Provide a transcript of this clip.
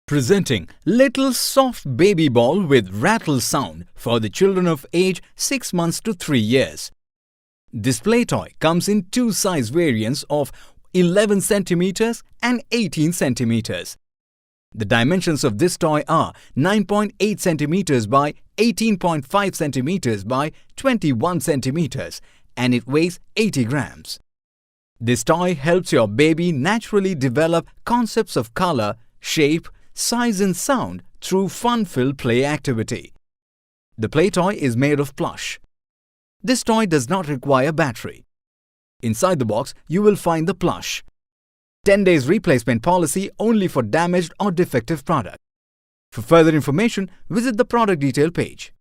Presenting Little Soft Baby Ball with Rattle sound for the children of age 6 months to 3 years. This play toy comes in two size variants of 11 cm and 18 cm. The dimensions of this toy are 9.8 cm by 18.5 cm by 21 cm and it weighs 80 grams. This toy helps your baby naturally develop concepts of color, shape, size and sound through fun-filled play activity. The play toy is made of plush. This toy does not require battery. Inside the box, you will find the plush. 10 days replacement policy only for damaged or defective product. For further information, visit the product detail page.